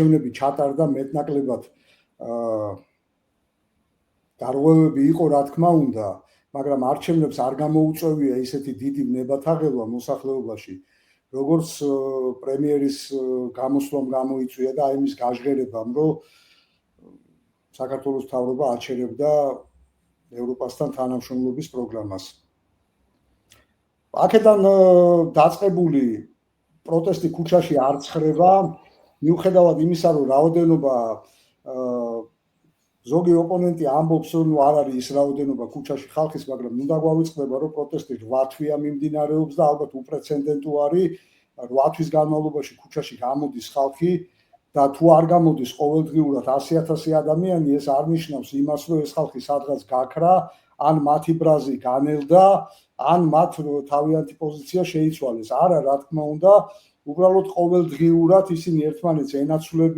არჩევნები ჩატარდა მეტნაკლებად დარღვევები იყო რა თქმა უნდა, მაგრამ არჩევნებს არ გამოუწევია ისეთი დიდი ნებათაღელვა მოსახლეობაში, როგორც პრემიერის გამოსვლამ გამოიწვია და აი მის გაჟღერებამ, რომ საქართველოს მთავრობა აჩერებდა ევროპასთან თანამშრომლობის პროგრამას. აქედან დაწყებული პროტესტი ქუჩაში არ ცხრება, მიუხედავად იმისა, რომ რაოდენობა ზოგი ოპონენტი ამბობს, რომ არ არის ის რაოდენობა ქუჩაში ხალხის, მაგრამ უნდა გვავიწყდება, რომ პროტესტი 8 თვეა მიმდინარეობს და ალბათ უპრეცედენტო არის 8 თვის განმავლობაში ქუჩაში გამოდის ხალხი და თუ არ გამოდის ყოველდღიურად 100,000 ადამიანი, ეს არ ნიშნავს იმას, რომ ეს ხალხი სადღაც გაქრა, ან მათი ბრაზი განელდა, ან მათ თავიანთი პოზიცია შეიცვალეს. არა, რა თქმა უნდა, უბრალოდ ყოველდღიურად ისინი ერთმანეთს ენაცვლებიან